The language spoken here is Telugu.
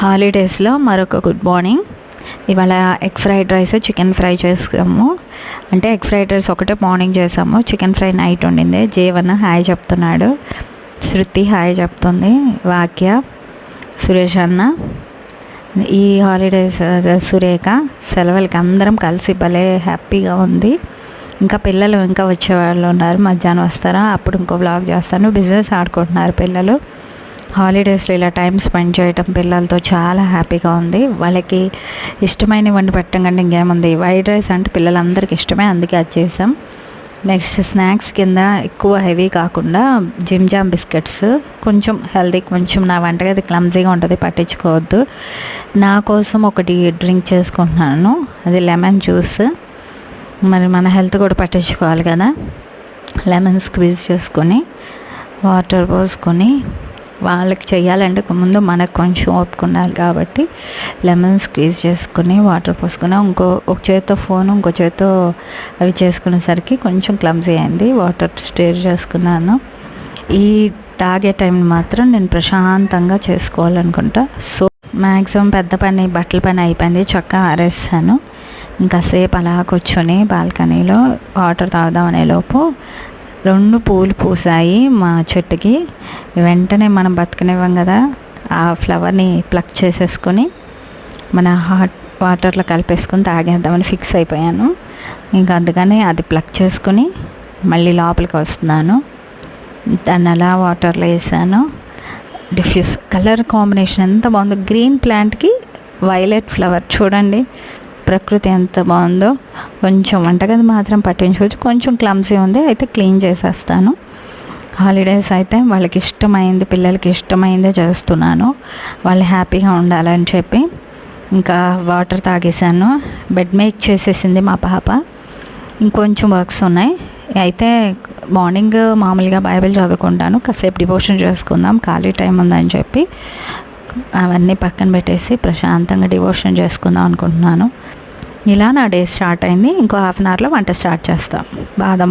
హాలిడేస్లో మరొక గుడ్ మార్నింగ్. ఇవాళ egg fried rice, chicken fry చేసాము. అంటే ఎగ్ ఫ్రైడ్ రైస్ ఒకటే మార్నింగ్ చేసాము, చికెన్ ఫ్రై నైట్ ఉండింది. జీవన్ హాయ్ చెప్తున్నాడు, శృతి హాయ్ చెప్తుంది, వాక్య, సురేష్ అన్న. ఈ హాలిడేస్ సురేఖ సెలవులకి అందరం కలిసి భలే హ్యాపీగా ఉంది. ఇంకా పిల్లలు ఇంకా వచ్చేవాళ్ళు ఉన్నారు, మధ్యాహ్నం వస్తారా, అప్పుడు ఇంకో వ్లాగ్ చేస్తాను. బిజినెస్ ఆడుకుంటున్నారు పిల్లలు. హాలిడేస్లో ఇలా టైం స్పెండ్ చేయటం పిల్లలతో చాలా హ్యాపీగా ఉంది. వాళ్ళకి ఇష్టమైన వండి పెట్టడం కంటే ఇంకేముంది. వైట్ రైస్ అంటే పిల్లలందరికీ ఇష్టమే, అందుకే అది చేసాం. నెక్స్ట్ స్నాక్స్ కింద ఎక్కువ హెవీ కాకుండా జిమ్ జామ్ బిస్కెట్స్, కొంచెం హెల్తీ, కొంచెం నా వంటగది క్లమ్జీగా ఉంటుంది, పట్టించుకోవద్దు. నా కోసం ఒకటి డ్రింక్ చేసుకుంటున్నాను, అది లెమన్ జ్యూస్. మరి మన హెల్త్ కూడా పట్టించుకోవాలి కదా. లెమన్ స్క్వీజ్ చేసుకొని వాటర్ పోసుకొని, వాళ్ళకి చేయాలంటే ముందు మనకు కొంచెం ఓపుకున్నారు కాబట్టి లెమన్ స్క్వీజ్ చేసుకుని వాటర్ పోసుకుని, ఒక చేత్తో ఫోను ఇంకో చేత్తో అవి చేసుకునేసరికి కొంచెం క్లమ్జీ అయింది. వాటర్ స్టేర్ చేసుకున్నాను. ఈ తాగే టైం మాత్రం నేను ప్రశాంతంగా చేసుకోవాలనుకుంటా. సో మ్యాక్సిమం పెద్ద పని, బట్టల పని అయిపోయింది, చక్కగా ఆరేస్తాను. ఇంకాసేపు అలా కూర్చొని బాల్కనీలో వాటర్ తాగుదామనే లోపు 2 పూలు పూసాయి మా చెట్టుకి. వెంటనే మనం బతకనివ్వం కదా, ఆ ఫ్లవర్ని ప్లక్ చేసేసుకొని మన హాట్ వాటర్లో కలిపేసుకొని తాగేద్దామని ఫిక్స్ అయిపోయాను. ఇంకా అందుకని అది ప్లక్ చేసుకుని మళ్ళీ లోపలికి వస్తున్నాను. దాన్ని అలా వాటర్లో వేసాను. డిఫ్యూజ్ కలర్ కాంబినేషన్ ఎంత బాగుందో, గ్రీన్ ప్లాంట్కి వైలెట్ ఫ్లవర్ చూడండి, ప్రకృతి ఎంత బాగుందో. కొంచెం వంటగది మాత్రం పట్టించుకోవచ్చు, కొంచెం క్లమ్సీ ఉంది, అయితే క్లీన్ చేసేస్తాను. హాలిడేస్ అయితే వాళ్ళకి ఇష్టమైంది, పిల్లలకి ఇష్టమైందే చేస్తున్నాను, వాళ్ళు హ్యాపీగా ఉండాలని చెప్పి. ఇంకా వాటర్ తాగేసాను. బెడ్ మేక్ చేసేసింది మా పాప. ఇంకొంచెం వర్క్స్ ఉన్నాయి. అయితే మార్నింగ్ మామూలుగా బైబిల్ చదువుకుంటాను, కాసేపు డివోషన్ చేసుకుందాం, ఖాళీ టైం ఉందని చెప్పి అవన్నీ పక్కన పెట్టేసి ప్రశాంతంగా డివోషన్ చేసుకుందాం అనుకుంటున్నాను. ఇలా నా డే స్టార్ట్ అయింది. ఇంకో హాఫ్ అన్ అవర్లో వంట స్టార్ట్ చేస్తాం. బాదం